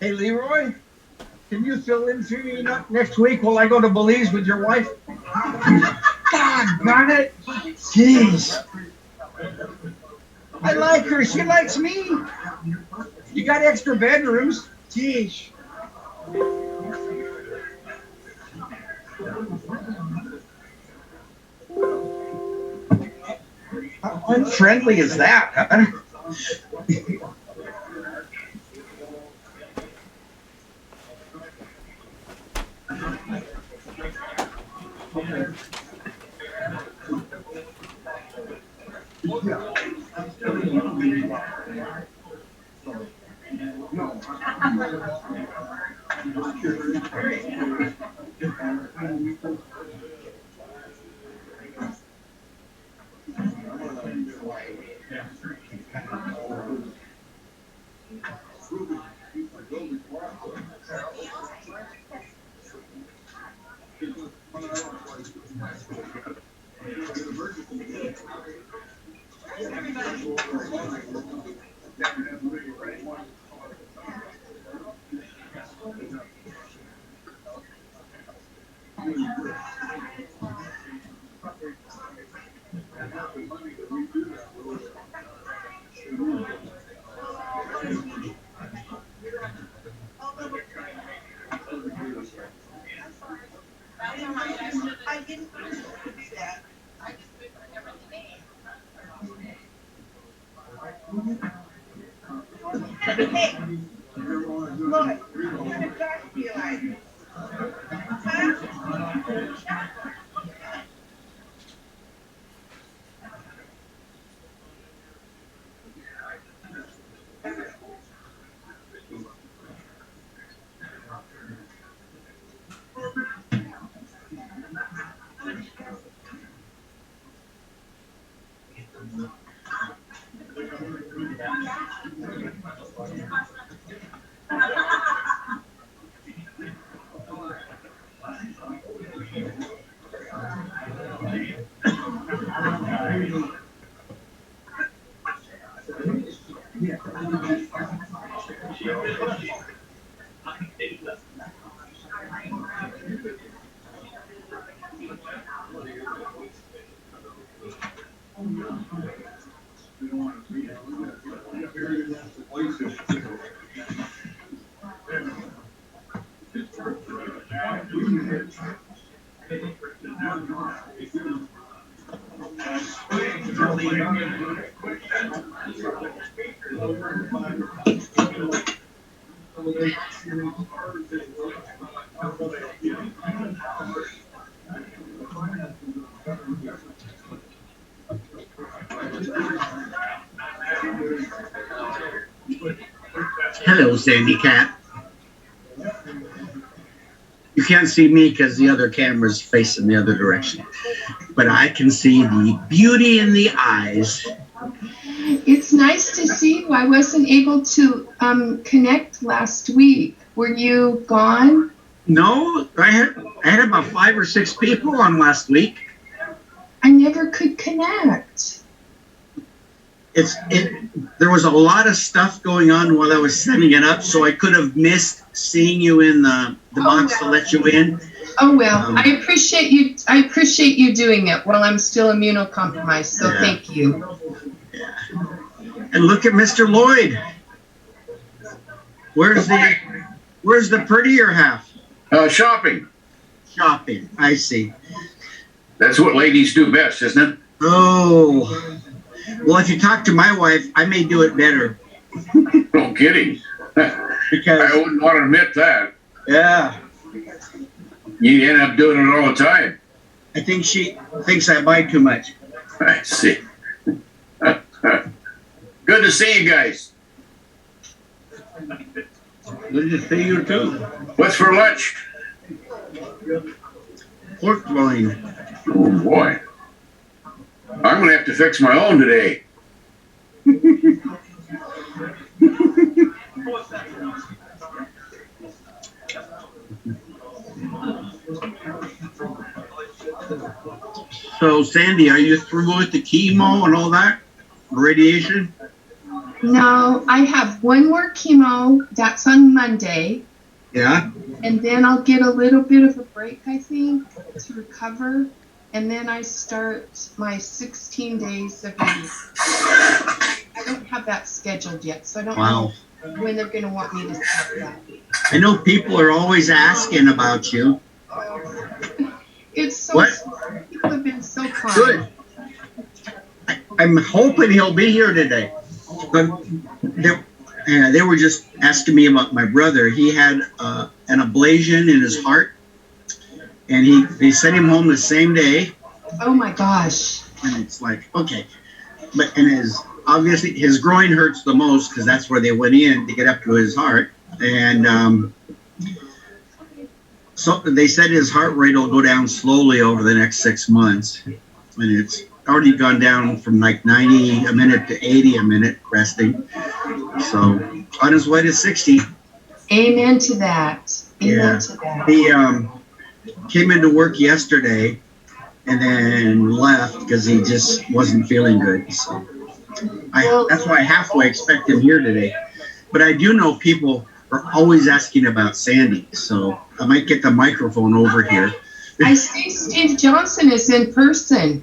Hey, Leroy, can you fill in for me next week while I go to Belize with your wife? God, darn it. Jeez. I like her. She likes me. You got extra bedrooms. Jeez. How unfriendly is that, huh? Hello, Sandy Cat. You can't see me because the other camera's facing the other direction. But I can see the beauty in the eyes. It's nice to see you. I wasn't able to connect last week. Were you gone? No, I had about 5 or 6 people on last week. I never could connect. There was a lot of stuff going on while I was setting it up, so I could have missed seeing you in the box to let you in. Oh well, I appreciate you. I appreciate you doing it while I'm still immunocompromised. So yeah. Thank you. Yeah. And look at Mr. Lloyd. Where's the prettier half? Shopping. Shopping. I see. That's what ladies do best, isn't it? Oh. Well, if you talk to my wife, I may do it better. No kidding. Because I wouldn't want to admit that. Yeah. You end up doing it all the time. I think she thinks I buy too much. I see. Good to see you guys. Good to see you too. What's for lunch? Pork loin. Oh boy. I'm going to have to fix my own today. So, Sandy, are you through with the chemo and all that? Radiation? No, I have one more chemo. That's on Monday. Yeah. And then I'll get a little bit of a break, I think, to recover. And then I start my 16 days of eating. I don't have that scheduled yet, so I don't know when they're going to want me to start that. I know people are always asking about you. It's so sweet. People have been so kind. Good. I'm hoping he'll be here today. But they were just asking me about my brother. He had an ablation in his heart, and they sent him home the same day. Oh my gosh. And it's like, okay. Obviously his groin hurts the most because that's where they went in to get up to his heart. And so they said his heart rate will go down slowly over the next 6 months. And it's already gone down from like 90 a minute to 80 a minute resting. So on his way to 60. Amen to that. Amen to that. He came into work yesterday and then left because he just wasn't feeling good. So that's why I halfway expect him here today. But I do know people are always asking about Sandy, so I might get the microphone over here. I see Steve Johnson is in person.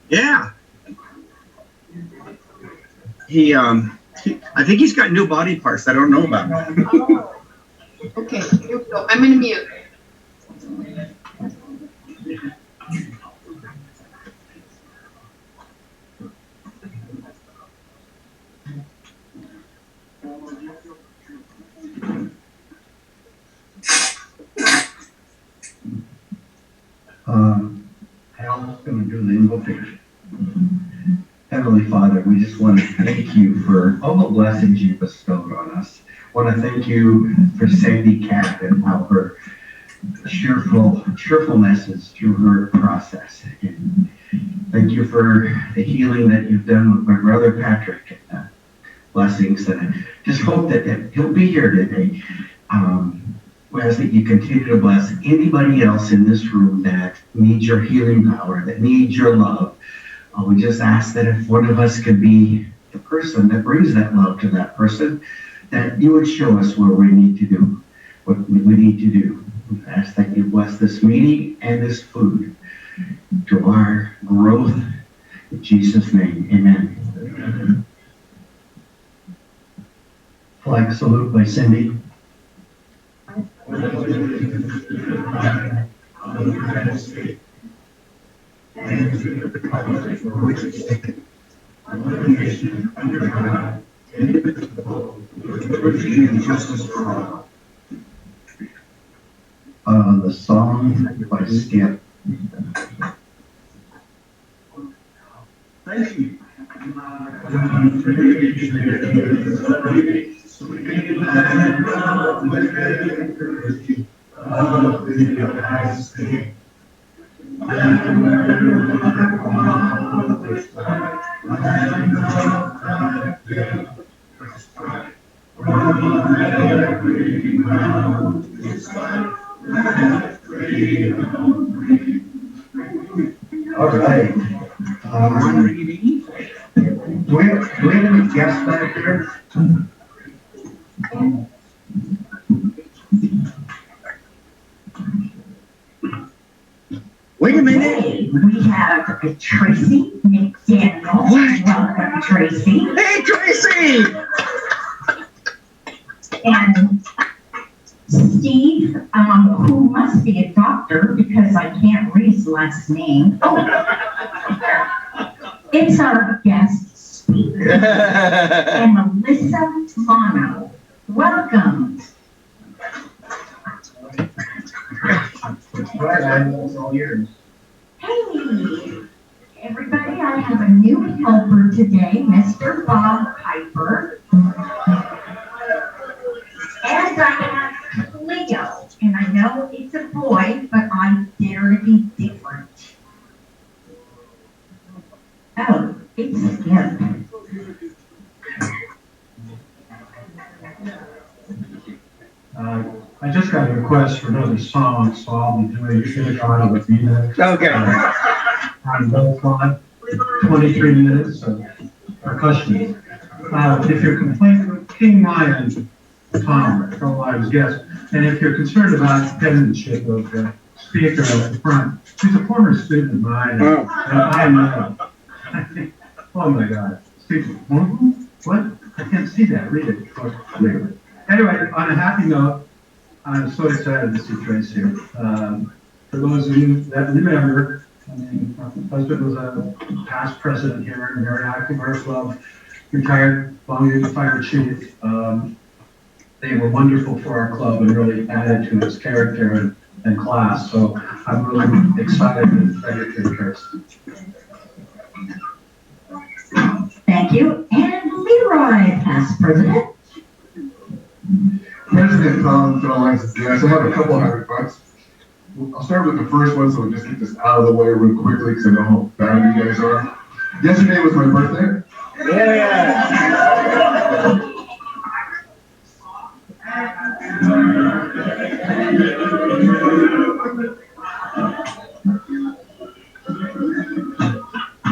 Yeah. I think he's got new body parts I don't know about. Oh. Okay, here we go. I'm going to mute. Hal's going to do the invocation. Heavenly Father, we just want to thank you for all the blessings you bestowed on us. I want to thank you for Sandy Cat and how her cheerfulness is through her process. And thank you for the healing that you've done with my brother Patrick. And blessings. And I just hope that he'll be here today. We ask that you continue to bless anybody else in this room that needs your healing power, that needs your love. We just ask that if one of us could be the person that brings that love to that person, that you would show us what we need to do, what we need to do. We ask that you bless this meeting and this food to our growth. In Jesus' name, amen. Flag salute by Cindy. The song by Skip. Thank you. All right. Do we have any guests back here? Wait a minute. We have Tracy McDaniel. Welcome, Tracy. Hey, Tracy! And Steve, who must be a doctor because I can't read his last name. It's our guest speaker. And Melissa Mono. Welcome. All yours. Hey, everybody, I have a new helper today, Mr. Bob Piper. And I have Leo, and I know it's a boy, but I dare to be different. Oh, it's Skip. I just got a request for another song, so I'll be doing it on with you next. Okay. On both line, 23 minutes of percussion. If you're complaining with King Lion, Tom, fellow Lions guest, and if you're concerned about penmanship of the speaker at the front, he's a former student of mine, and I'm, oh my God, speaker, what? I can't see that, read it. Anyway, on a happy note, I'm so excited to see Trace here. For those of you that remember, I mean, my husband was a past president here and very active in our club, retired Longview Fire Chief. They were wonderful for our club and really added to its character and class. So I'm really excited and ready to Trace. Thank you. And Leroy, past president. President Tom, fellow Lions guys, I have a couple $100. I'll start with the first one, so we'll just get this out of the way real quickly, because I know how bad you guys are. Yesterday was my birthday. Yeah.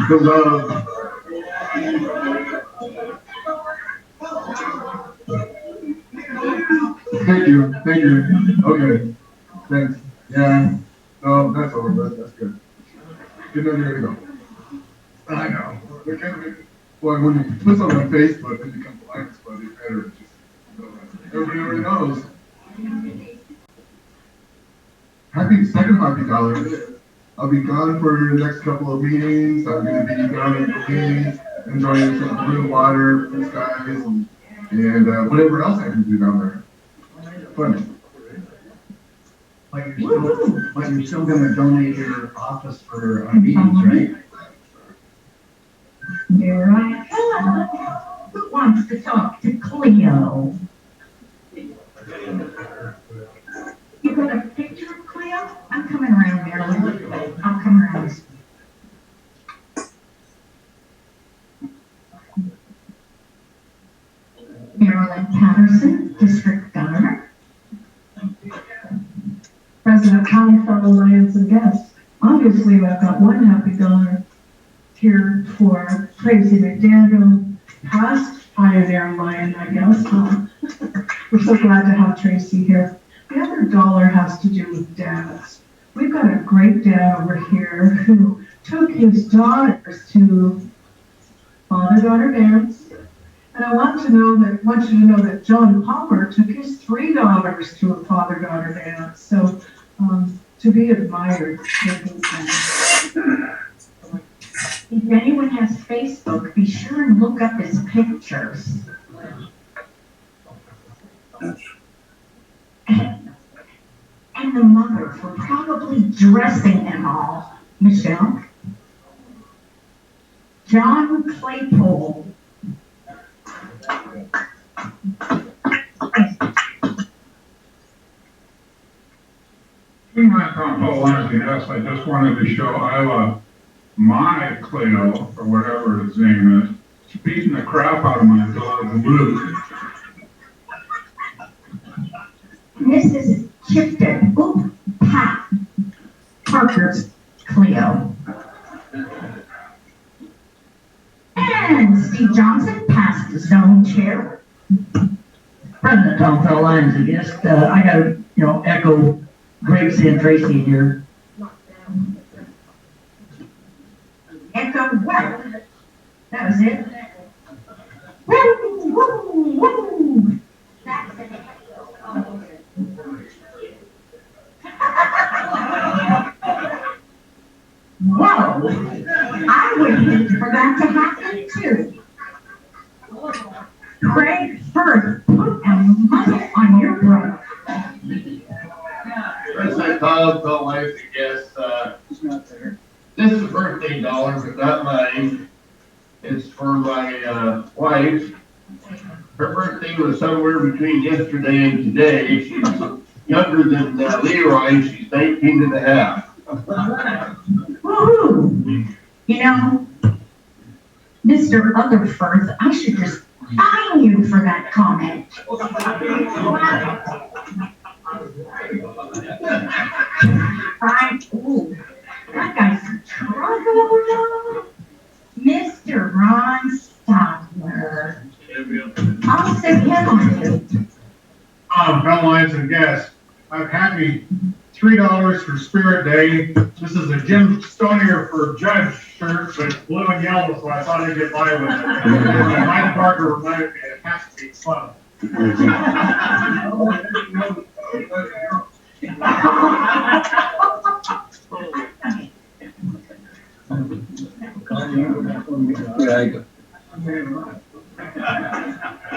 The love. Thank you. Okay, thanks. Yeah, no, that's over. That's good. Good enough, here we go. I know. Boy, when you put something on Facebook, it becomes a Lions Club. It's better. Just, everybody already knows. Second happy dollar. I'll be gone for the next couple of meetings. I'm going to be down in Queens, enjoying some blue water, blue skies, and whatever else I can do down there. Fun. But you're still going to donate your office for meetings, right? Here I come. Who wants to talk to Cleo? You got a picture of Cleo? I'm coming around, Marilyn. I'll come around. Marilyn Patterson, District Governor. President County, fellow Lions and guests. Obviously, I've got one happy dollar here for Tracy McDaniel, past Pioneer Lion, I guess. We're so glad to have Tracy here. The other dollar has to do with dads. We've got a great dad over here who took his daughters to father-daughter dance. And I want you to know that John Palmer took his 3 daughters to a father-daughter dance. So to be admired. If anyone has Facebook, be sure and look up his pictures. And the mothers were probably dressing them all. Michelle? John Claypole. Being my fellow Lions and guests, I just wanted to show Isla my Cleo, or whatever his name is, beating the crap out of my dog Luke. Mrs. Chipton, Pat Parker's Cleo. And Steve Johnson, past zone chair. President Tom, fellow Lions and guests, I got to, echo Greg and Tracy here. Echo what? That was it. Woo, woo, woo. That's it. Whoa! I would hate for that to happen too. Craig Firth, put a muzzle on your brother. President Tom, fellow Lions and guests, this is a birthday dollar, but not mine. It's for my wife. Her birthday was somewhere between yesterday and today. She's younger than Leroy. She's 19 and a half. Woohoo! Mr. Otherfirth, I should just fine you for that comment. Ooh, that guy's in trouble. Mr. Ron Stockler. fellow Lions and guests, I'm happy $3 for Spirit Day. This is a Jim Stonier for Judge shirt, but it's blue and yellow, so I thought I'd get by with it. Mike Parker reminded me it has to be fun. You're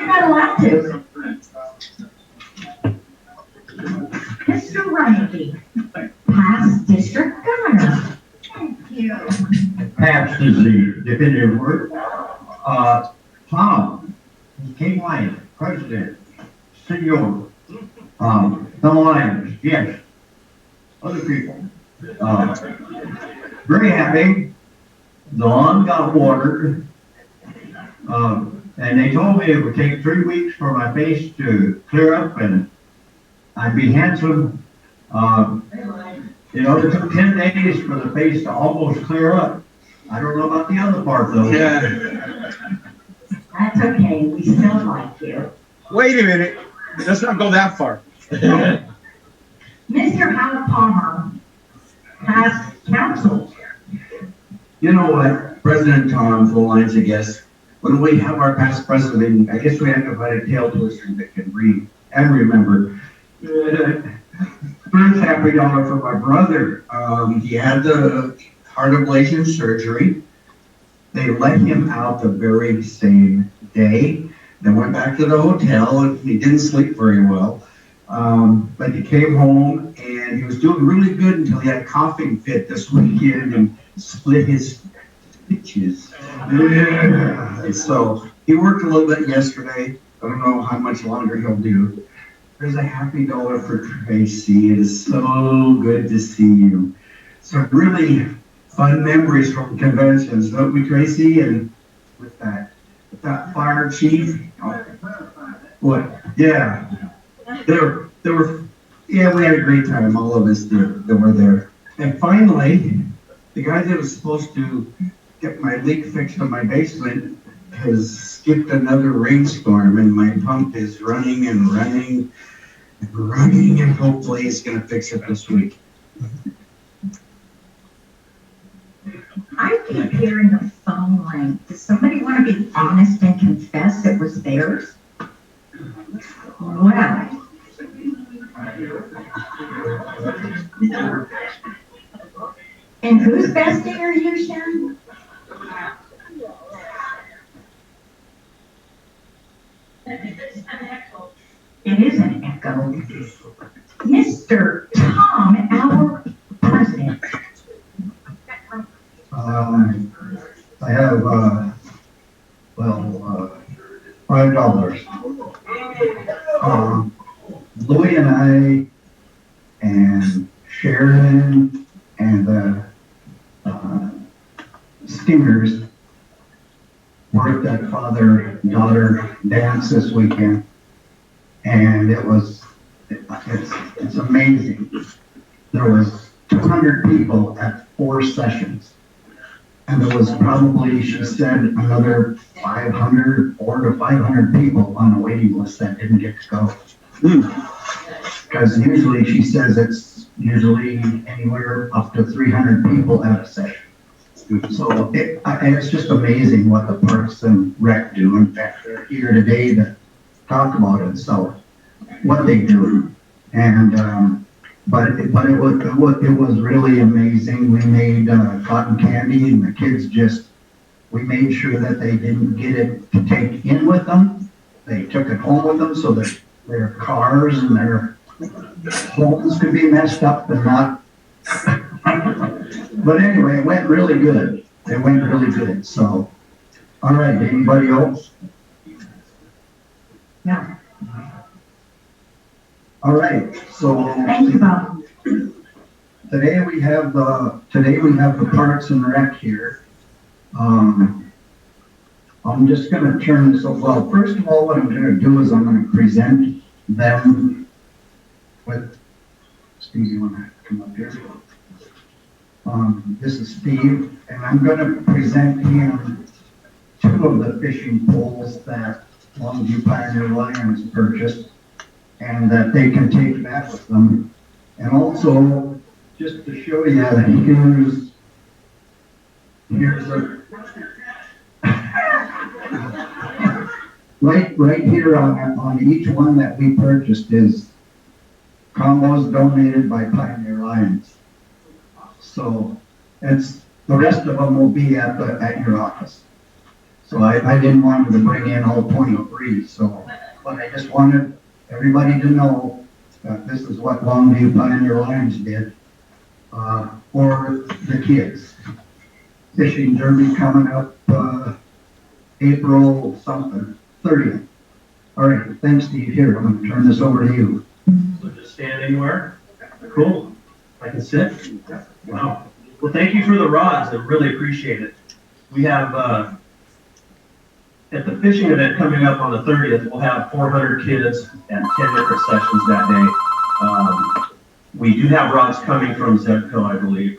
not allowed to. Mr. Rungy, past district governor. Thank you. Past is the definitive word. Tom, King Lion, President, Senor, the Lions, yes, other people. Very happy. The lawn got watered. And they told me it would take 3 weeks for my face to clear up and I'd be handsome. It took 10 days for the face to almost clear up. I don't know about the other part though. Yeah. That's okay, we still like you. Wait a minute. Let's not go that far. Mr. Hal Palmer, past council. You know what, President Tom, full lines of guests, when we have our past president, I guess we have to find a tail twister that can read and remember. First happy dollar for my brother. He had the heart ablation surgery. They let him out the very same day. Then went back to the hotel and he didn't sleep very well. But he came home and he was doing really good until he had a coughing fit this weekend and split his stitches. Yeah. So he worked a little bit yesterday. I don't know how much longer he'll do. There's a happy dollar for Tracy. It is so good to see you. Some really fun memories from conventions, don't we, Tracy? And with that fire chief. What? Yeah. There were, yeah, we had a great time. All of us that were there. And finally, the guy that was supposed to get my leak fixed in my basement has skipped another rainstorm and my pump is running and running and running and hopefully he's going to fix it this week. I keep hearing the phone ring. Does somebody want to be honest and confess it was theirs? Well. And whose bestie are you, Sharon? It is an echo. Mr. Tom, our president. I have, $5. Louie and I and Sharon and the Stingers worked at father-daughter dance this weekend, and it's amazing. There was 200 people at 4 sessions. And there was probably, she said, another 400 to 500 people on the waiting list that didn't get to go. Because usually, she says it's usually anywhere up to 300 people at a session. So it's just amazing what the Parks and Rec do. In fact, they're here today to talk about it. So what they do. And But it was really amazing. We made cotton candy, and the kids we made sure that they didn't get it to take in with them. They took it home with them so that their cars and their homes could be messed up and not. But anyway, it went really good. It went really good. So, all right, anybody else? No. All right, so. Thank you, Bob. Today we have the Parks and Rec here. I'm just going to turn this over. Well, first of all, what I'm going to do is I'm going to present them with. Steve, you want to come up here? This is Steve, and I'm going to present him 2 of the fishing poles that Longview Pioneer Lions purchased. and that they can take that with them. And also, just to show you, here's a right here on each one that we purchased is combos donated by Pioneer Lions. So it's the rest of them will be at your office. So I didn't want to bring in all 23. So, but I just wanted everybody to know that this is what Longview Pioneer Lions did for the kids. Fishing derby coming up April something, 30th. All right, thanks, Steve. Here, I'm going to turn this over to you. So just stand anywhere. Cool. I can sit. Wow. Well, thank you for the rods. I really appreciate it. We have at the fishing event coming up on the 30th, we'll have 400 kids at 10 different sessions that day. We do have rods coming from Zebco, I believe,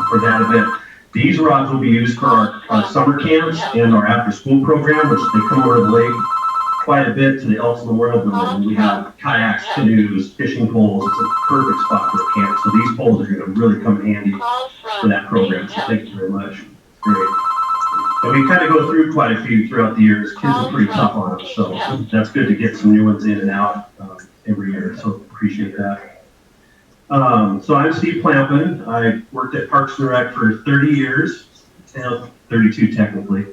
for that event. These rods will be used for our summer camps and our after-school program, which they come over the lake quite a bit to the Elks Memorial Building. We have kayaks, canoes, fishing poles. It's a perfect spot for a camp. So these poles are going to really come handy for that program. So thank you very much. It's great. And we kind of go through quite a few throughout the years. Kids are pretty tough on them, so that's good to get some new ones in and out every year. So appreciate that. So I'm Steve Plampin. I worked at Parks and Rec for 30 years, 32 technically.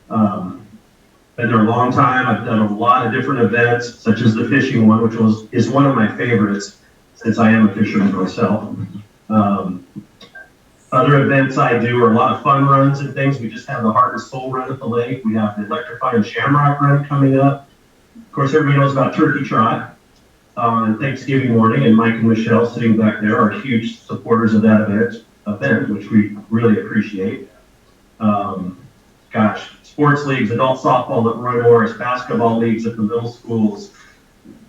Been there a long time. I've done a lot of different events, such as the fishing one, which is one of my favorites since I am a fisherman myself. Other events I do are a lot of fun runs and things. We just have the Heart and Soul run at the lake. We have the Electrifying Shamrock run coming up. Of course, everybody knows about Turkey Trot on Thanksgiving morning, and Mike and Michelle sitting back there are huge supporters of that event, which we really appreciate. Sports leagues, adult softball at Roy Morris, basketball leagues at the middle schools,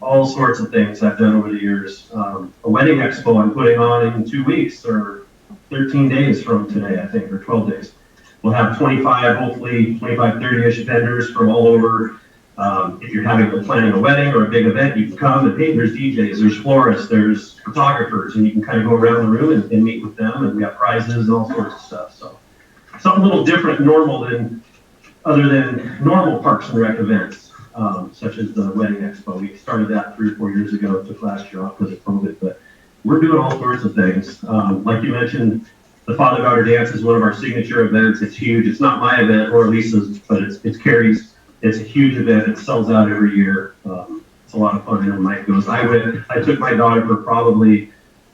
all sorts of things I've done over the years. A wedding expo I'm putting on in 2 weeks or 13 days from today, I think, or 12 days. We'll have 25, 30-ish vendors from all over. If you're planning a wedding or a big event, you can come and, hey, there's DJs, there's florists, there's photographers, and you can kind of go around the room and meet with them, and we have prizes and all sorts of stuff. So something a little different, other than normal Parks and Rec events, such as the Wedding Expo. We started that 3 or 4 years ago. It took last year off because of COVID, but we're doing all sorts of things. Like you mentioned, the father-daughter dance is one of our signature events. It's huge. It's not my event or Lisa's, but it's Carrie's. It's a huge event. It sells out every year. It's a lot of fun. And Mike goes, I took my daughter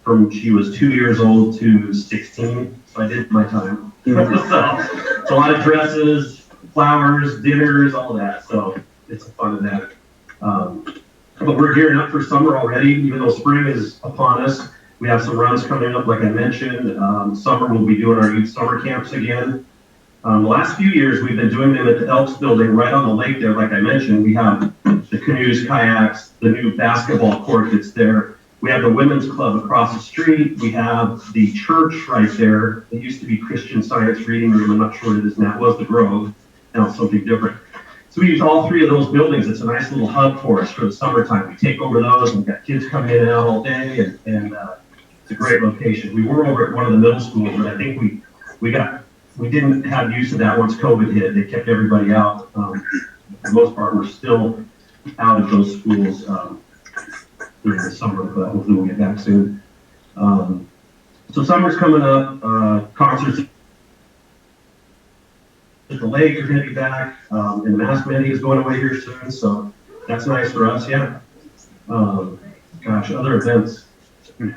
from she was 2 years old to 16. So I did my time. So it's a lot of dresses, flowers, dinners, all that. So it's a fun event. But we're gearing up for summer already, even though spring is upon us. We have some runs coming up, like I mentioned. Summer, we'll be doing our youth summer camps again. The last few years, we've been doing them at the Elks building right on the lake there, like I mentioned. We have the canoes, kayaks, the new basketball court that's there. We have the women's club across the street. We have the church right there. It used to be Christian Science Reading Room. I'm not sure what it is now. It was the Grove. Now it's something different. So we use all 3 of those buildings. It's a nice little hub for us for the summertime. We take over those, and we've got kids coming in and out all day, and it's a great location. We were over at one of the middle schools, but I think we didn't have use of that once COVID hit. They kept everybody out. For the most part, we're still out of those schools during the summer, but hopefully we'll get back soon. So summer's coming up. Concerts at the lake are going to be back, and the mass mending is going away here soon, so that's nice for us, yeah. Other events. I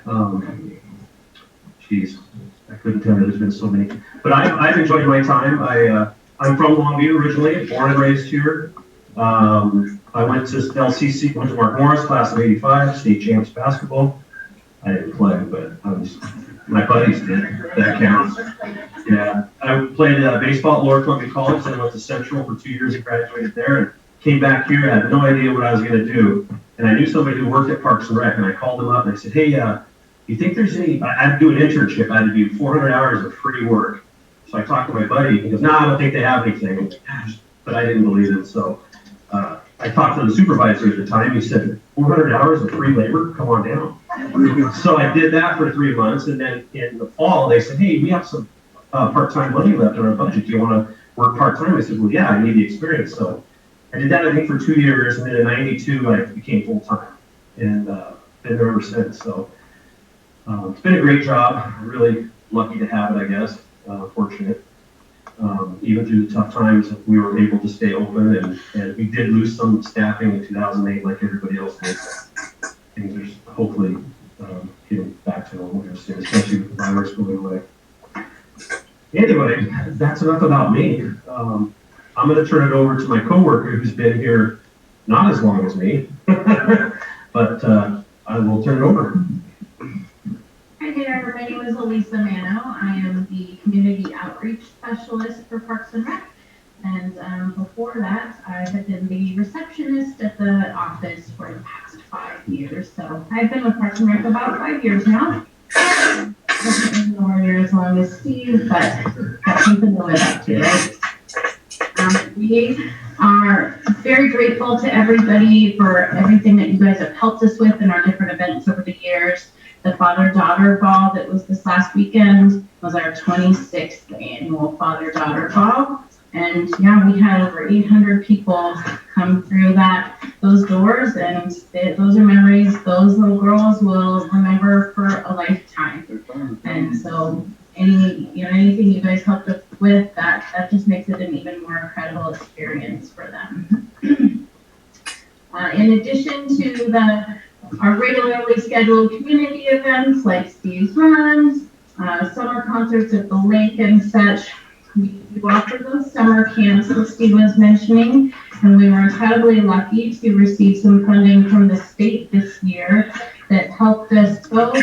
couldn't tell you, there's been so many. But I've enjoyed my time. I'm from Longview originally, born and raised here. I went to LCC, went to Mark Morris, class of 85, state champs basketball. I didn't play, but my buddies did. That counts. Yeah, I played baseball at Lower Columbia College, then went to Central for 2 years and graduated there, and came back here. I had no idea what I was going to do, and I knew somebody who worked at Parks and Rec, and I called them up and I said, hey, you think there's any? I had to do an internship. I had to do 400 hours of free work. So I talked to my buddy. He goes, no, I don't think they have anything. But I didn't believe it, so I I talked to the supervisor at the time. He said, 400 hours of free labor, come on down. So I did that for 3 months. And then in the fall, they said, hey, we have some part-time money left in our budget. Do you want to work part-time? I said, well, yeah, I need the experience. So I did that, I think, for 2 years. And then in 92, I became full-time. And been there ever since. So it's been a great job. I'm really lucky to have it, I guess. Fortunate. Even through the tough times, we were able to stay open, and we did lose some staffing in 2008, like everybody else did. Things are hopefully getting back to normal here soon, especially with the virus going away. Anyway, that's enough about me. I'm going to turn it over to my coworker who's been here not as long as me, but I will turn it over. Hi there, my name is Elisa Mano. I am the Community Outreach Specialist for Parks and Rec. And before that, I have been the receptionist at the office for the past 5 years. So I've been with Parks and Rec about 5 years now. Definitely nowhere near as long as Steve, but that's something to live up to, right? We are very grateful to everybody for everything that you guys have helped us with in our different events over the years. The father-daughter ball that was this last weekend was our 26th annual father-daughter ball. And yeah, we had over 800 people come through those doors, and those are memories those little girls will remember for a lifetime. And so anything you guys helped us with, that just makes it an even more incredible experience for them. In addition to our regularly scheduled community events like Steve's Runs, summer concerts at the lake and such, we do offer those summer camps that Steve was mentioning, and we were incredibly lucky to receive some funding from the state this year that helped us both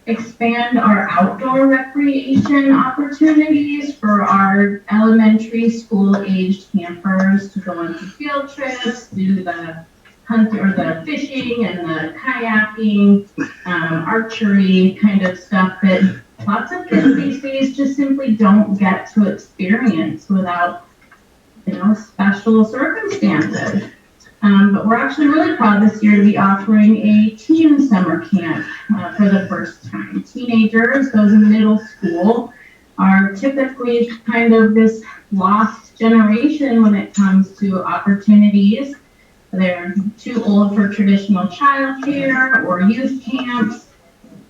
expand our outdoor recreation opportunities for our elementary school-aged campers to go on field trips, do the hunt or the fishing and the kayaking, archery kind of stuff that lots of kids these days just simply don't get to experience without, special circumstances. But we're actually really proud this year to be offering a teen summer camp for the first time. Teenagers, those in middle school, are typically kind of this lost generation when it comes to opportunities. They're too old for traditional childcare or youth camps.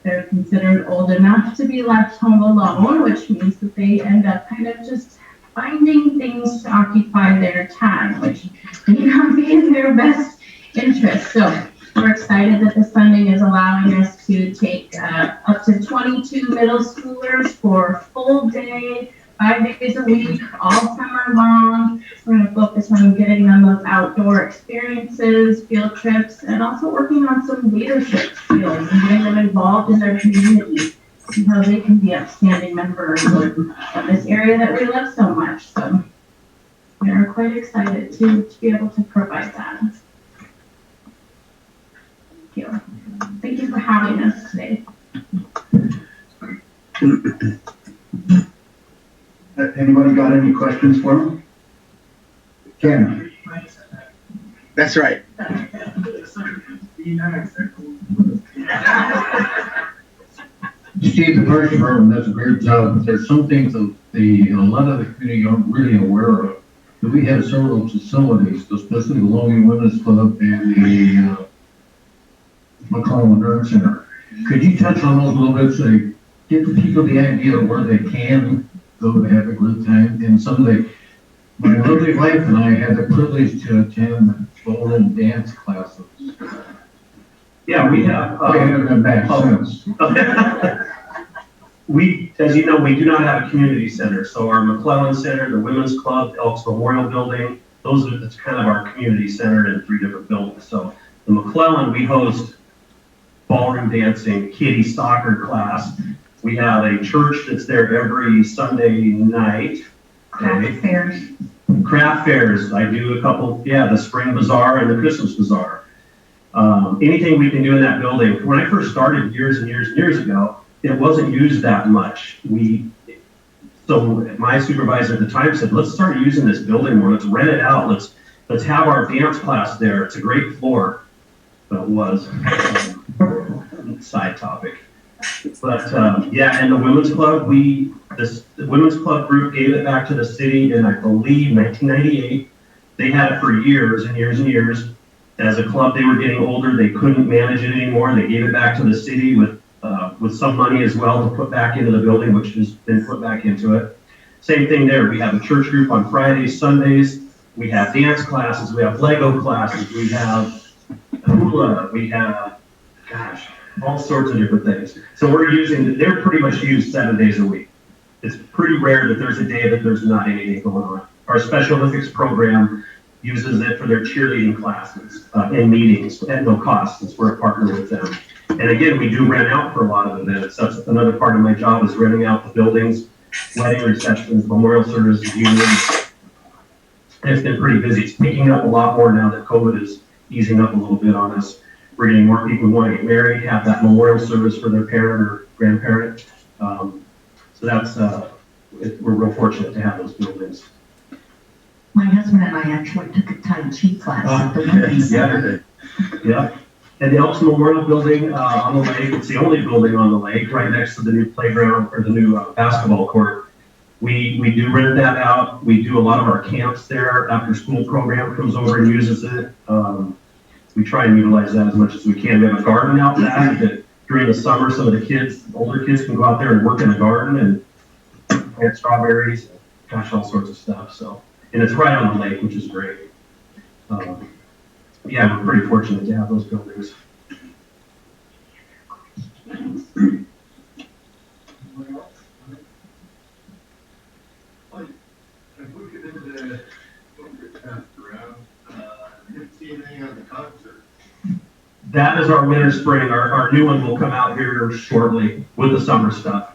They're considered old enough to be left home alone, which means that they end up kind of just finding things to occupy their time, which may not be in their best interest. So we're excited that this funding is allowing us to take up to 22 middle schoolers for a full day, 5 days a week, all summer long. We're going to focus on getting them those outdoor experiences, field trips, and also working on some leadership skills and getting them involved in their community and how they can be upstanding members of this area that we love so much. So we are quite excited to be able to provide that. Thank you. Thank you for having us today. Anybody got any questions for him? Ken? That's right. Steve, the first program does a great job. There's some things that a lot of the community aren't really aware of. We have several facilities, especially the Longview Women's Club and the McClellan Nerd Center. Could you touch on those a little bit so give the people the idea of where they can go to have a good time? And my lovely wife and I had the privilege to attend ballroom dance classes. Yeah, we have. I haven't been back since. As you know, we do not have a community center. So our McClellan Center, the Women's Club, Elks Memorial Building, that's kind of our community center in 3 different buildings. So the McClellan, we host ballroom dancing, kiddie soccer class. We have a church that's there every Sunday night. Craft fairs. Craft fairs. I do a couple, the Spring Bazaar and the Christmas Bazaar. Anything we can do in that building. When I first started years and years and years ago, it wasn't used that much. So my supervisor at the time said, let's start using this building more. Let's rent it out. Let's let's have our dance class there. It's a great floor. But it was. Side topic. But yeah, and the women's club, the women's club group gave it back to the city in, I believe, 1998. They had it for years and years and years. As a club, they were getting older. They couldn't manage it anymore. They gave it back to the city with some money as well to put back into the building, which has been put back into it. Same thing there. We have a church group on Fridays, Sundays. We have dance classes. We have Lego classes. We have hula. We have, gosh, all sorts of different things. So they're pretty much used 7 days a week. It's pretty rare that there's a day that there's not anything going on. Our Special Olympics program uses it for their cheerleading classes and meetings at no cost since we're a partner with them. And again, we do rent out for a lot of events. That's another part of my job is renting out the buildings, wedding receptions, memorial services, unions. And it's been pretty busy. It's picking up a lot more now that COVID is easing up a little bit on us. We're getting more people who want to get married, have that memorial service for their parent or grandparent. So that's, we're real fortunate to have those buildings. My husband and I actually took a Tai Chi class at the Women's Center. Yeah. And the Elks Memorial Building on the lake, it's the only building on the lake right next to the new playground or the new basketball court. We do rent that out. We do a lot of our camps there. After school program comes over and uses it. We try and utilize that as much as we can. We have a garden out back that during the summer, some of the kids, older kids can go out there and work in the garden and plant strawberries, gosh, all sorts of stuff. So, and it's right on the lake, which is great. Yeah, we're pretty fortunate to have those buildings. That is our winter spring. Our new one will come out here shortly with the summer stuff.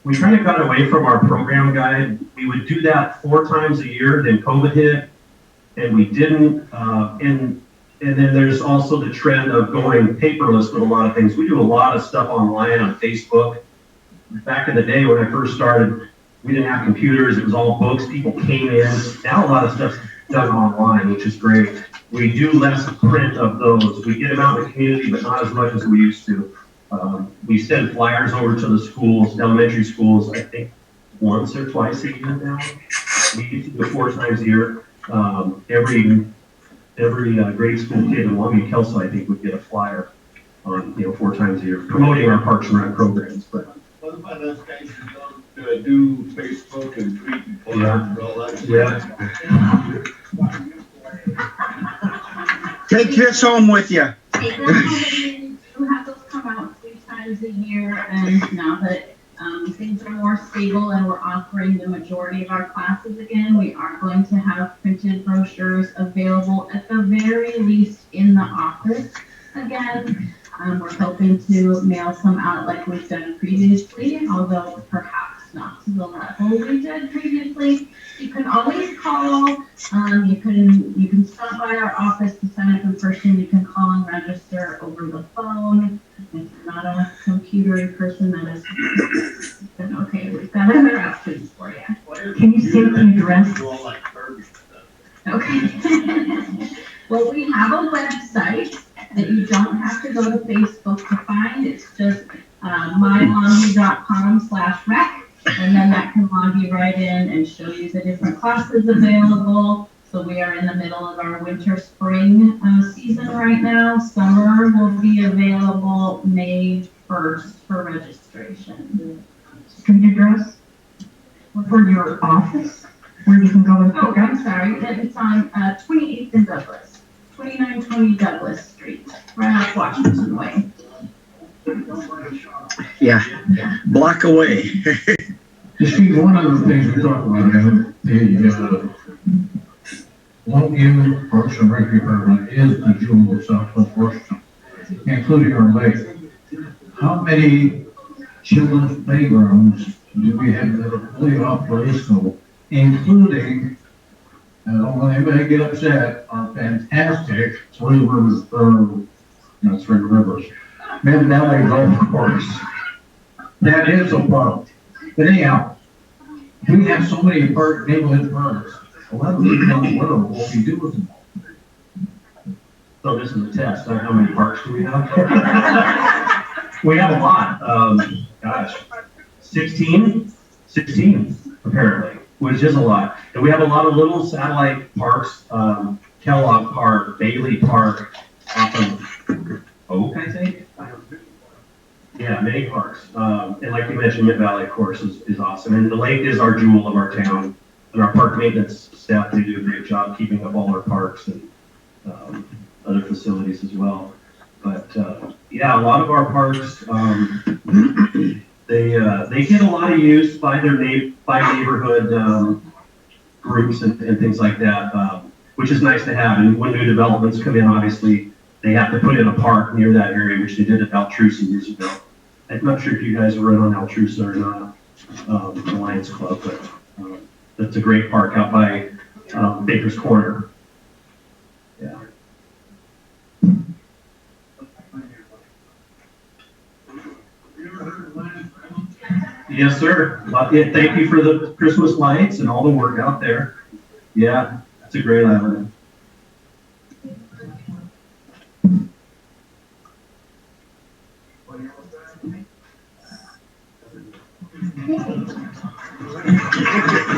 We kind of got away from our program guide. We would do that 4 times a year, then COVID hit, and we didn't. And then there's also the trend of going paperless with a lot of things. We do a lot of stuff online on Facebook. Back in the day when I first started, we didn't have computers. It was all books. People came in. Now a lot of stuff's done online, which is great. We do less print of those. We get them out in the community, but not as much as we used to. We send flyers over to the schools, elementary schools, I think once or twice a year now. We used to do it 4 times a year. Every grade school kid in Longview, Kelso, I think, would get a flyer on 4 times a year, promoting our Parks and Rec programs. But what about those guys who don't do Facebook and tweet and flyers and all that? Yeah. Take this home with you. Take them home. We have those come out 3 times a year, and now that things are more stable and we're offering the majority of our classes again, we are going to have printed brochures available at the very least in the office again. We're hoping to mail some out like we've done previously, although perhaps not to the level we did previously. You can always call. You can stop by our office to sign up in person. You can call and register over the phone. If you're not a computer person, that is then okay. We've got other options for you. Can you state the address? Okay. Well, we have a website that you don't have to go to Facebook to find. It's just mylongview.com/rec, and then that can log you right in and show you the different classes available. So we are in the middle of our winter-spring season right now. Summer will be available May 1st for registration. Street address for your office where you can go and pick up? I'm sorry. It's on 28th and Douglas. 2920 Douglas Street, right off Washington Way. Yeah, block away. Steve, one of the things we talked about, the Longview Parks and Rec Department is the jewel of Southwest Washington, including our lake. How many children's playgrounds do we have that are fully operational, including, I don't want anybody to get upset, our fantastic Three Rivers, Mid Valley Golf Course. That is a park. But anyhow, we have so many neighborhood parks A lot of people don't know what we do with them. So this is a test. How many parks do we have? We have a lot. Gosh, 16 apparently, which is a lot. And we have a lot of little satellite parks, Kellogg Park, Bailey Park, off of Oak, I think. Yeah, many parks. And like you mentioned, Mid Valley, of course, is awesome. And the lake is our jewel of our town. And our park maintenance staff, they do a great job keeping up all our parks and other facilities as well. But yeah, a lot of our parks, they get a lot of use by their neighborhood groups and things like that, which is nice to have. And when new developments come in, obviously, they have to put in a park near that area, which they did at Altrusa years ago. I'm not sure if you guys were in on Altrusa or not, the Lions Club, but that's a great park out by Baker's Corner. Yeah. Yes, sir. Yeah, thank you for the Christmas lights and all the work out there. Yeah, it's a great island.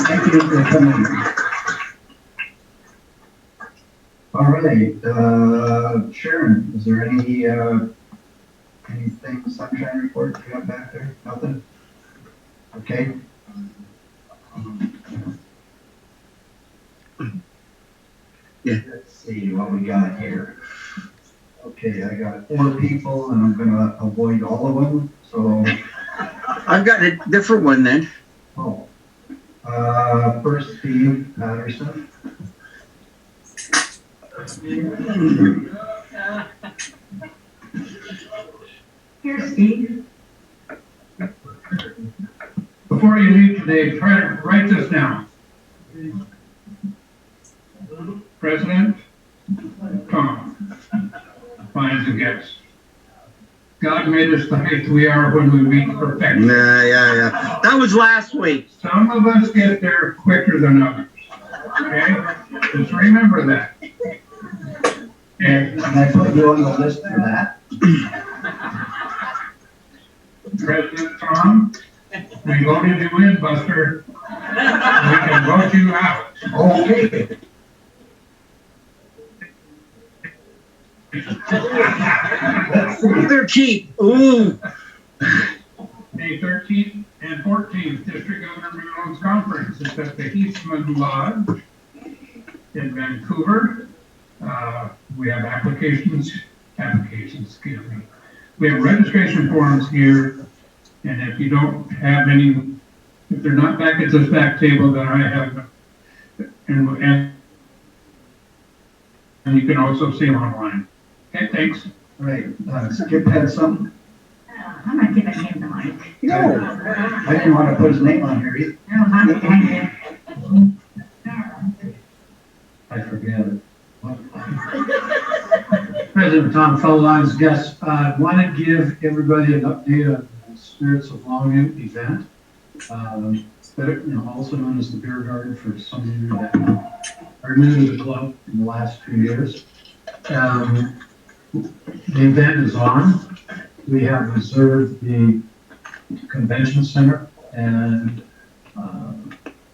Thank you for coming. All right, Sharon, is there anything sunshine report you got back there? Nothing? Okay. Yeah. Let's see what we got here. Okay, I got 4 people and I'm gonna avoid all of them, so. I've got a different one then. Oh. First, Steve Patterson. Here, Steve. Before you leave today, try to write this down. President Tom finds a guest. God made us the height we are when we reach perfection. Yeah. That was last week. Some of us get there quicker than others. Okay? Just remember that. And I put you on the list for that. President Tom, we voted you in, Buster. We can vote you out. Okay. Either keep. Ooh. May 13th and 14th, District Governor Malone's Conference is at the Eastman Lodge in Vancouver. We have applications, excuse me. We have registration forms here, and if you don't have any, if they're not back at this back table, then I have them. And you can also see them online. Okay, thanks. All right, Skip had something. I'm not giving him the mic. No, I didn't want to put his name on here either. No, I'm hanging. I forget it. President Tom, fellow Lions guests, I want to give everybody an update on the Spirits of Longview event. Also known as the Beer Garden for some of you that are new to the club in the last few years. The event is on. We have reserved the convention center, and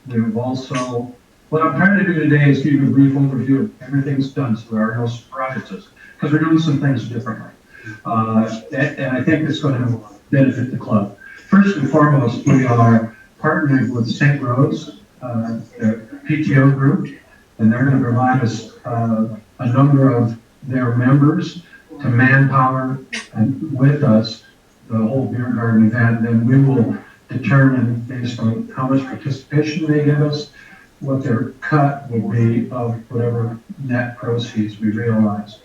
we've also, what I'm trying to do today is give you a brief overview of everything's done so there are no surprises, because we're doing some things differently. And I think it's going to benefit the club. First and foremost, we are partnering with St. Rose, the PTO group, and they're going to provide us a number of their members to manpower and with us the whole beer garden event. Then we will determine based on how much participation they give us, what their cut will be of whatever net proceeds we realize.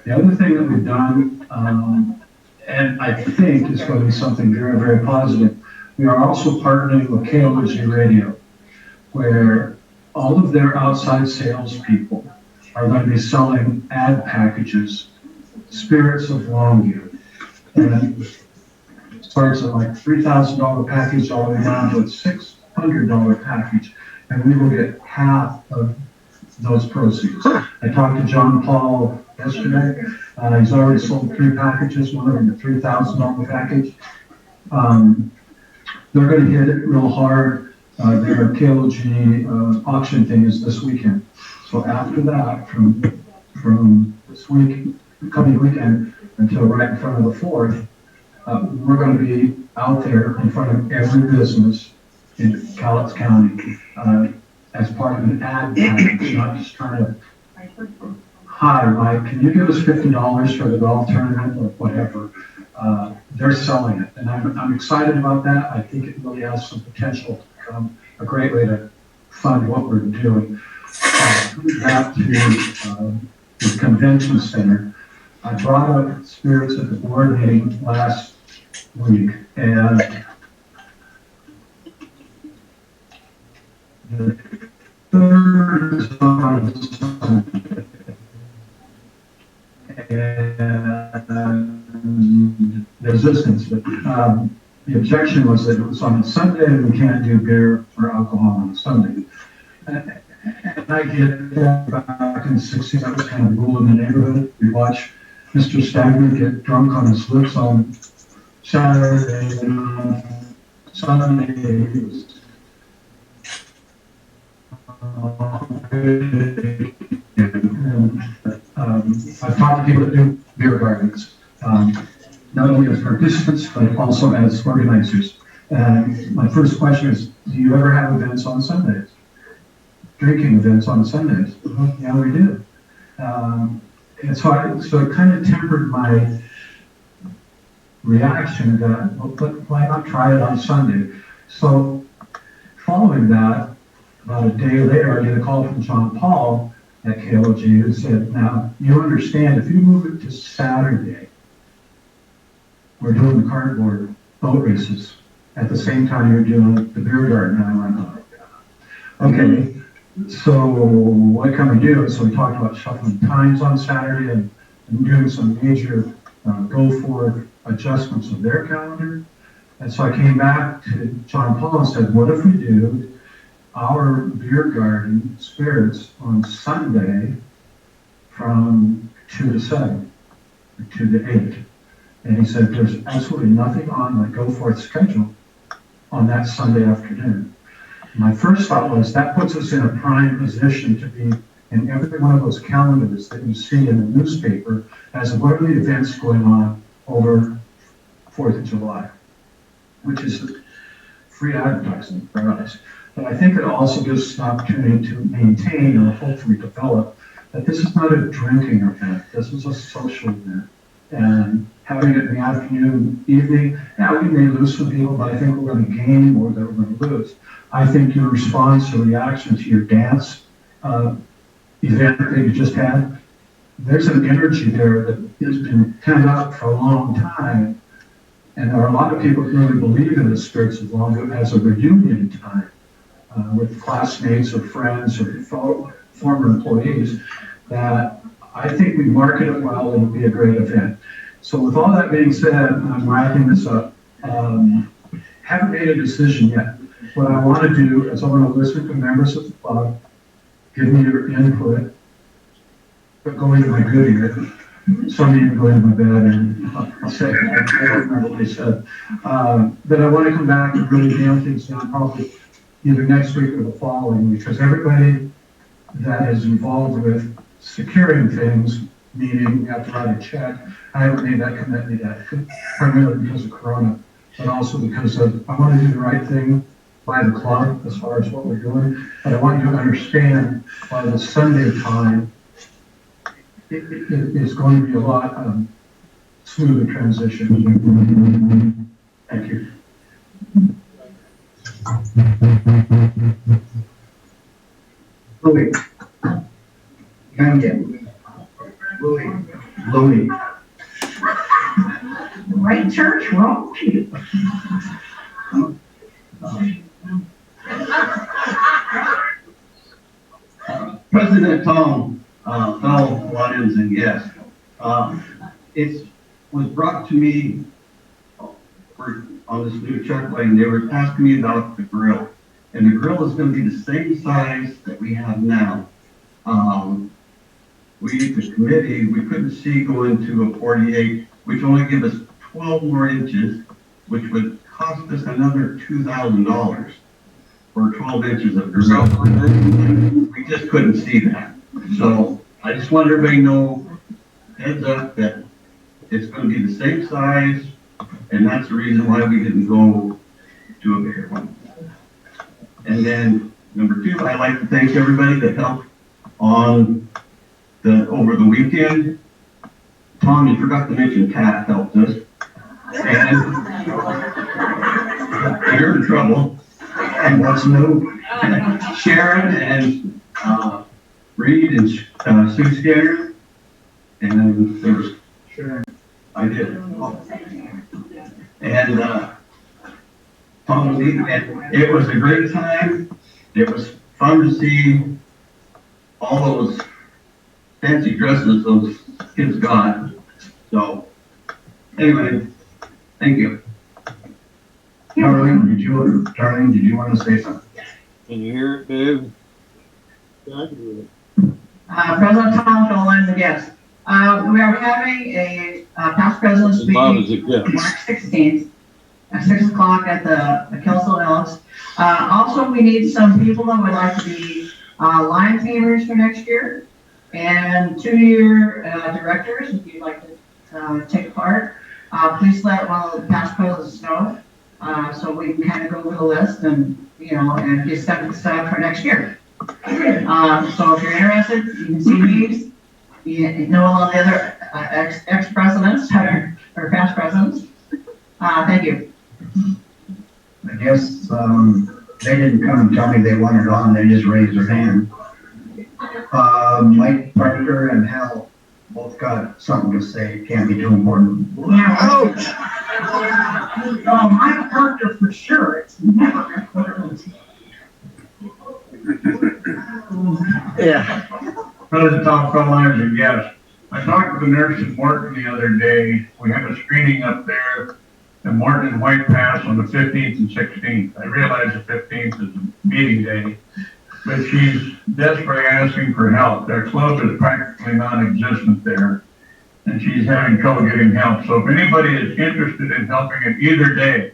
The other thing that we've done, and I think is going to be something very, very positive, we are also partnering with KOG Radio, where all of their outside salespeople are going to be selling ad packages, Spirits of Longview. And it starts at like $3,000 package all the way down to a $600 package. and we will get half of those proceeds. I talked to John Paul yesterday. He's already sold 3 packages, one of them a $3,000 package. They're going to hit it real hard. Their KLG auction thing is this weekend. So after that, from this week, coming weekend until right in front of the 4th, we're going to be out there in front of every business in Cowlitz County as part of an ad package, not just trying to, hi, Mike, can you give us $50 for the golf tournament or whatever? They're selling it, and I'm excited about that. I think it really has some potential to become a great way to fund what we're doing. Back to the convention center, I brought up spirits at the board meeting last week, and the third is on Sunday. And resistance, but the objection was that it was on Sunday and we can't do beer or alcohol on Sunday. And I get that back in the 60s, that was kind of rule in the neighborhood. We watch Mr. Stagner get drunk on his lips on Saturday and on Sunday. He was I've talked to people that do beer gardens, not only as participants, but also as organizers. And my first question is, do you ever have events on Sundays? Drinking events on Sundays? Yeah, we do. And so it kind of tempered my reaction that, well, why not try it on Sunday? So following that, about a day later, I get a call from John Paul at KLG who said, now, you understand, if you move it to Saturday, we're doing the cardboard boat races at the same time you're doing the beer garden. And I went, oh, okay, so what can we do? So we talked about shuffling times on Saturday and doing some major go-forward adjustments of their calendar. And so I came back to John Paul and said, what if we do our beer garden spirits on Sunday from 2 to 7, or 2 to 8. And he said, there's absolutely nothing on the go forth schedule on that Sunday afternoon. My first thought was that puts us in a prime position to be in every one of those calendars that you see in the newspaper as what are the events going on over 4th of July, which is free advertising for us. But I think it also gives us an opportunity to maintain or hopefully develop that this is not a drinking event. This is a social event. And having it in the afternoon, evening, yeah, we may lose some people, but I think we're going to gain more than we're going to lose. I think your response or reaction to your dance event that you just had, there's an energy there that has been pent up for a long time. And there are a lot of people who really believe in the spirits of Longview as a reunion time. With classmates or friends or former employees, that I think we market it well, it'll be a great event. So with all that being said, I'm wrapping this up. Haven't made a decision yet. What I want to do is I want to listen to members of the club, give me your input, but go into my good ear. Some of you go into my bed and I'll say, I don't remember what they said. But I want to come back and really nail things down probably either next week or the following, because everybody that is involved with securing things, meaning you have to write a check, I haven't made that commitment yet, primarily because of Corona, but also because of, I want to do the right thing by the club as far as what we're doing, but I want you to understand by the Sunday time, it is going to be a lot smoother transition. Thank you. Louis. Louis. Right church, wrong pew. President Tom, fellow audience and guests, it was brought to me on this new truck lane. They were asking me about the grill. And the grill is gonna be the same size that we have now. The committee, we couldn't see going to a 48, which only give us 12 more inches, which would cost us another $2,000 for 12 inches of grill. We just couldn't see that. So I just want everybody to know, heads up, that it's gonna be the same size, and that's the reason why we didn't go to a bigger one. And then number two, I'd like to thank everybody that helped on over the weekend. Tom, you forgot to mention Pat helped us. And you're in trouble. And what's new? Sharon and Reed and Sue Skinner. And there was Sharon. I did. And Tom, it was a great time. It was fun to see all those fancy dresses those kids got. So, anyway, thank you. Darlene, did you want to say something? Can you hear it, Dave? President Tom, fellow lines and guests. We are having a past president's meeting March 16th at 6 o'clock at the Kelso Elks. Also, we need some people that would like to be line tamers for next year and 2-year directors. If you'd like to take part, please let one of the past presidents know so we can kind of go over the list and and get set up for next year. So if you're interested, you can see these. You know all the other ex-presidents or past presidents. Thank you. I guess they didn't come and tell me they wanted on, they just raised their hand. Mike Parker and Hal both got something to say, can't be too important. Yeah. Ouch! Oh, Mike Parker for sure. It's never important. Yeah. President Tom Collins and guests. I talked to the nurse in Morton the other day. We have a screening up there in Morton and White Pass on the 15th and 16th. I realize the 15th is a meeting day, but she's desperately asking for help. Their club is practically non-existent there, and she's having trouble getting help. So if anybody is interested in helping in either day,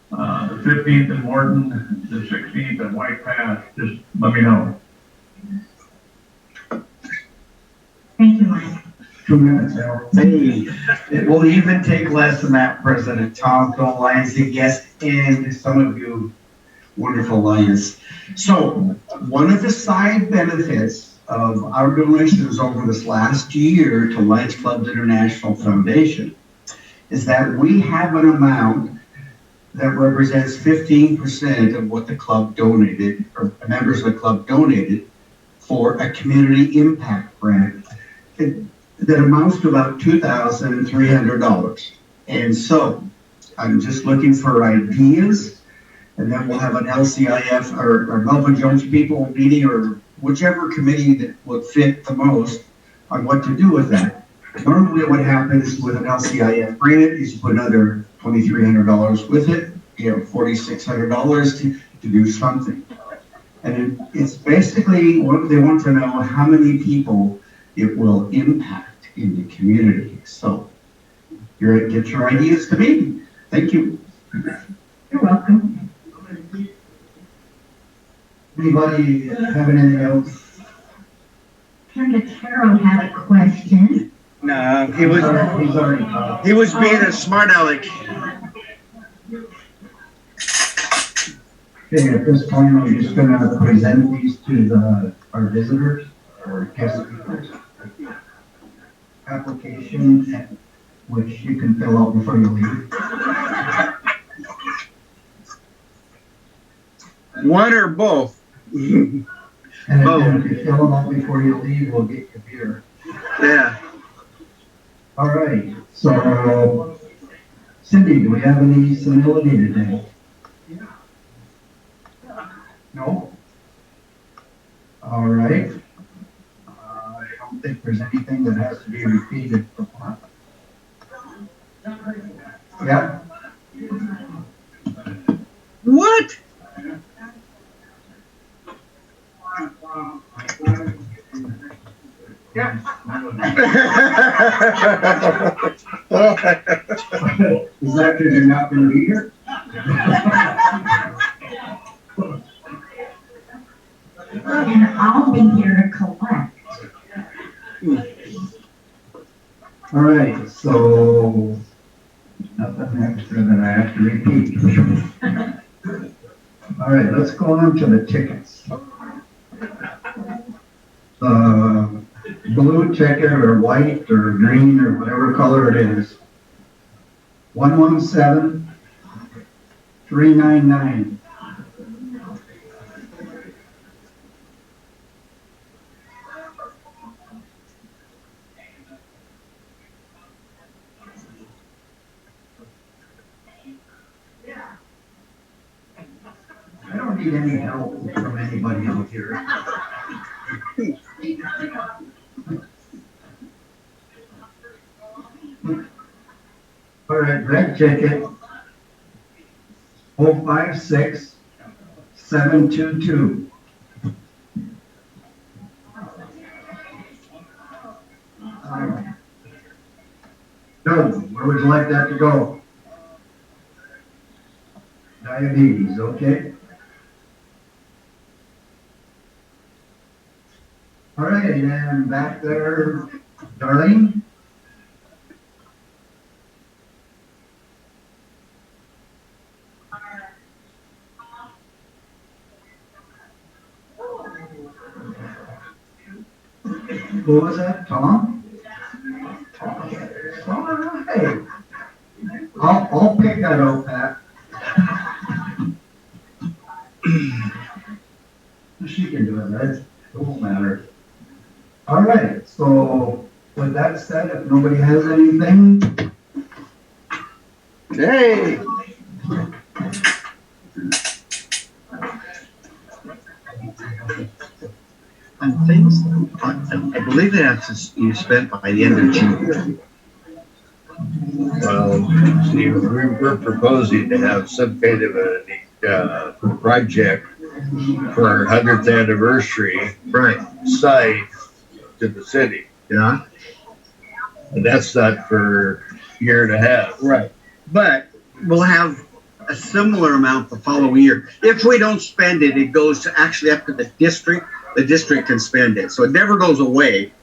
the 15th in Morton, the 16th at White Pass, just let me know. Thank you, Mike. 2 minutes, Al. Hey, it will even take less than that, President Tom, Phil Lions, and guests, and some of you wonderful Lions. So, one of the side benefits of our donations over this last year to Lions Clubs International Foundation is that we have an amount that represents 15% of what the club donated, or members of the club donated, for a community impact grant that amounts to about $2,300. And so I'm just looking for ideas, and then we'll have an LCIF or Melvin Jones people meeting, or whichever committee that would fit the most on what to do with that. Normally what happens with an LCIF grant is you put another $2,300 with it, $4,600 to do something. And it's basically what they want to know, how many people it will impact in the community. So get your ideas to me. Thank you. You're welcome. Anybody have anything else? Brenda Carroll had a question. No, he was being a smart aleck. Okay, at this point, I'm just going to present these to our visitors or guest speakers. Application, which you can fill out before you leave. One or both? And if you fill them out before you leave, we'll get your beer. Yeah. All right. So, Cindy, do we have any senility today? No? All right. I don't think there's anything that has to be repeated. Yeah? What? Yeah. Is that because you're not going to be here? And I'll be here to collect. All right, so nothing extra that I have to repeat. All right, let's go on to the tickets. Blue ticket or white or green or whatever color it is. 117-399. I don't need any help from anybody out here. All right, red ticket, 056722. Doug, where would you like that to go? Diabetes, okay. All right, and back there, Darlene? Who was that, Tom? All right. I'll pick that out, Pat. She can do it, right? It won't matter. All right, so with that said, if nobody has anything. Hey! And things, I believe that's you spent by the end of June. Well, Steve, we're proposing to have some kind of a project for our 100th anniversary site to the city. Yeah. And that's not for a year and a half. Right. But we'll have a similar amount the following year. If we don't spend it, it goes to actually up to the district. The district can spend it. So it never goes away.